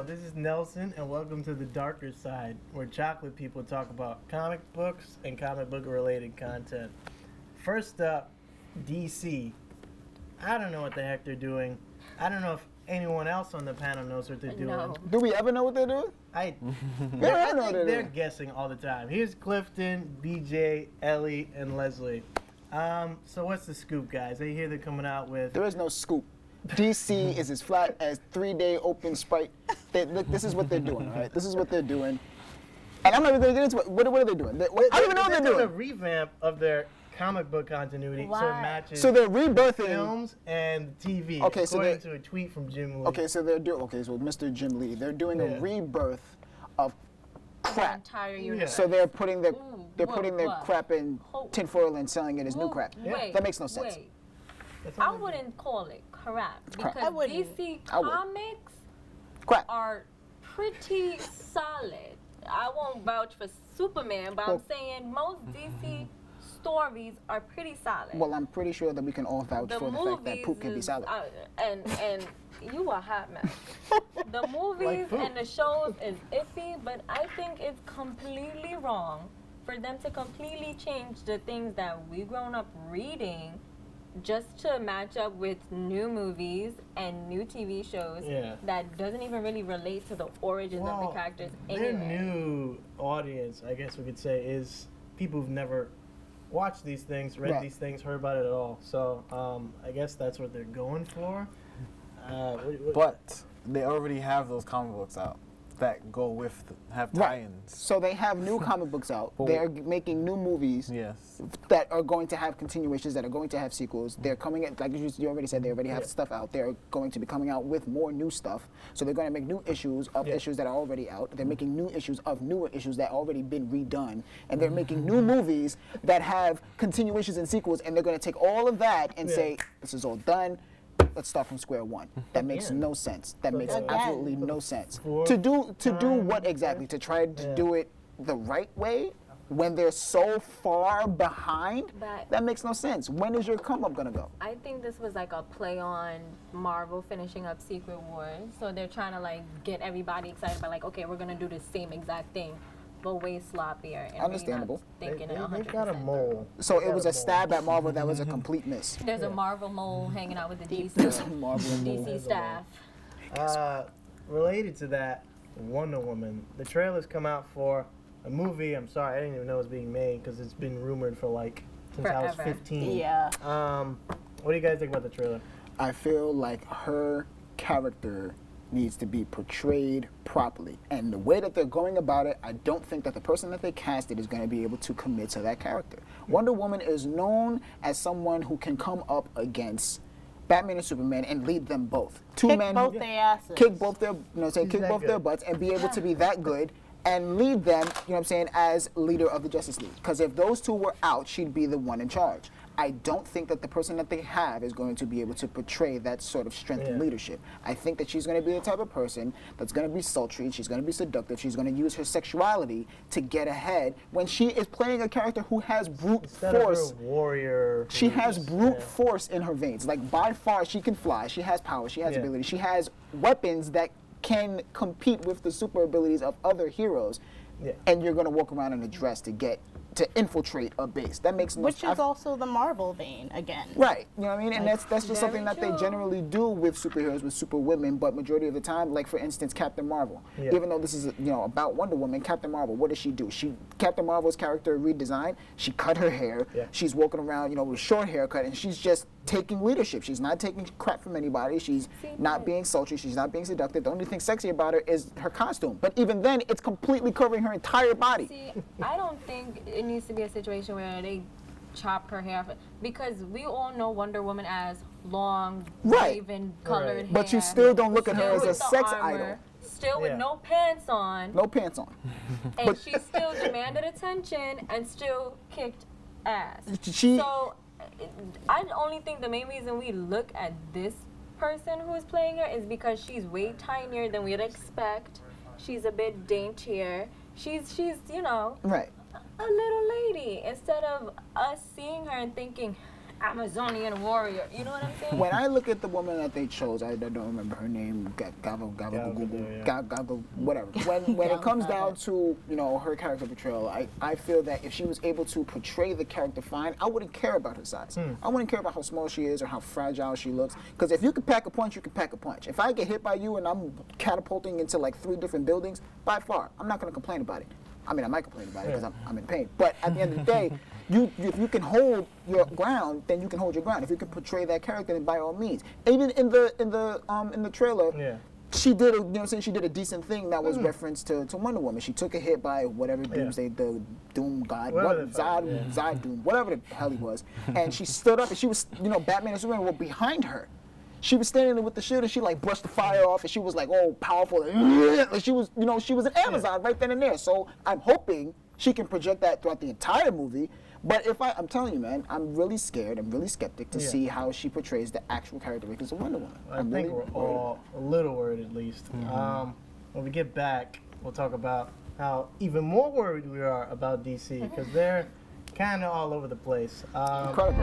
this is Nelson, and welcome to the darker side, where chocolate people talk about comic books and comic book related content. First up, DC. I don't know what the heck they're doing. I don't know if anyone else on the panel knows what they're doing. No. Do we ever know what they're doing? I don't know think what they're they're doing. guessing all the time. Here's Clifton, BJ, Ellie, and Leslie. So what's the scoop, guys? I hear they're coming out with... There is no scoop. DC is as flat as 3-day open Sprite. Look, this is what they're doing, all right? This is what they're doing. And I'm not even going to get into it. What are they doing? I don't even know what they're doing. a revamp of their comic book continuity so it matches So they're rebirthing films and TV, Okay, so according to a tweet from Jim Lee. Okay, so they're doing. Okay, so Mr. Jim Lee, they're doing a rebirth of crap. Entire universe. So they're putting their what? crap in tinfoil and selling it as new crap. Wait, That makes no sense. Wait. That's I all they do. wouldn't call it crap crap. because I wouldn't. DC I would. comics Crap. are pretty solid. I won't vouch for Superman, but I'm Well- saying most DC stories are pretty solid. Well, I'm pretty sure that we can all vouch for the fact that poop can be is, solid. and you a hot mess. The movies poop. and the shows is iffy, but I think it's completely wrong for them to completely change the things that we grown up reading just to match up with new movies and new TV shows Yeah. that doesn't even really relate to the origins of the characters Their anyway. new audience, I guess we could say, is people who've never watched these things, read Right. these things, heard about it at all. So I guess that's what they're going for. But they already have those comic books out that go with, have tie-ins. So they have new comic books out. But- They're making new movies Yes. that are going to have continuations, that are going to have sequels. They're coming in, like you already said, they already have stuff out. They're going to be coming out with more new stuff. So they're going to make new issues of issues that are already out. They're making new issues of newer issues that already been redone. And they're making new movies that have continuations and sequels. And they're going to take all of that and say, this is all done. Let's start from square one. That makes Again. no sense. That makes Again. absolutely no sense. Fourth To do time. what exactly? To try to do it the right way when they're so far behind? But- That makes no sense. When is your come up gonna go? I think this was like a play on Marvel finishing up Secret Wars. So they're trying to like get everybody excited by like, okay, we're gonna do the same exact thing, but way sloppier. And Understandable. Really not thinking it They've got a 100%. mole. So They it got was a a stab mole. at Marvel that was a complete miss. There's a Marvel mole hanging out with the DC, There's a Marvel mole. DC staff. Related to that, Wonder Woman. The trailers come out for a movie. I'm sorry, I didn't even know it was being made because it's been rumored for like since I was Forever. 15. Yeah. What do you guys think about the trailer? I feel like her character needs to be portrayed properly. And the way that they're going about it, I don't think that the person that they casted is going to be able to commit to that character. Wonder Woman is known as someone who can come up against Batman and Superman and lead them both. Two Kick men both who their asses. kick both their, She's kick that both their good. butts and be able to be that good and lead them, as leader of the Justice League. Because if those two were out, she'd be the one in charge. I don't think that the person that they have is going to be able to portray that sort of strength and Yeah. leadership. I think that she's going to be the type of person that's going to be sultry, she's going to be seductive, she's going to use her sexuality to get ahead when she is playing a character who has brute Instead force. of her warrior. She who's- has brute yeah. force in her veins. Like, by far, she can fly, she has power, she has Yeah. ability, she has weapons that can compete with the super abilities of other heroes. Yeah. And you're going to walk around in a dress to infiltrate a base. That makes no Which sense. is also the Marvel vein again. Right, you know what I mean? And that's just Very something that they true. generally do with superheroes, with superwomen, but majority of the time, like for instance, Captain Marvel. Yeah. Even though this is, about Wonder Woman, Captain Marvel, what does she do? Captain Marvel's character redesigned, she cut her hair, Yeah. she's walking around, with a short haircut, and she's just taking leadership. She's not taking crap from anybody, she's not being sultry, she's not being seductive. The only thing sexy about her is her costume. But even then, it's completely covering her entire body. See, I don't think it needs to be a situation where they chop her hair off, because we all know Wonder Woman as long, Right. raven colored Right. hair. But you still don't look at her still as a with the sex armor, idol. Still Yeah. with no pants on, No pants on. and but- she still demanded attention and still kicked ass. She- So, I only think the main reason we look at this person who is playing her is because she's way tinier than we'd expect. She's a bit daintier. She's Right. a little lady, instead of us seeing her and thinking, Amazonian warrior. You know what I'm saying? When I look at the woman that they chose, I don't remember her name, whatever. When it comes down to, you know, her character portrayal, I feel that if she was able to portray the character fine, I wouldn't care about her size. I wouldn't care about how small she is or how fragile she looks. Because if you can pack a punch, you can pack a punch. If I get hit by you and I'm catapulting into like 3 different buildings, by far, I'm not going to complain about it. I mean, I might complain about it because I'm in pain. But at the end of the day, if you can hold your ground, then you can hold your ground. If you can portray that character, then by all means. Even in the trailer, she did she did a decent thing that was reference to Wonder Woman. She took a hit by whatever Doomsday, the Doom God, Zod Doom, whatever the hell he was, and she stood up and she was, Batman and Superman were behind her. She was standing there with the shield and she like brushed the fire off and she was like, oh, powerful. Like she was, she was an Amazon right then and there. So I'm hoping she can project that throughout the entire movie. But I'm telling you, man, I'm really scared. I'm really skeptic to see how she portrays the actual characteristics of Wonder Woman. I think we're all a little worried at least. When we get back, we'll talk about how even more worried we are about DC because they're kind of all over the place. Incredible.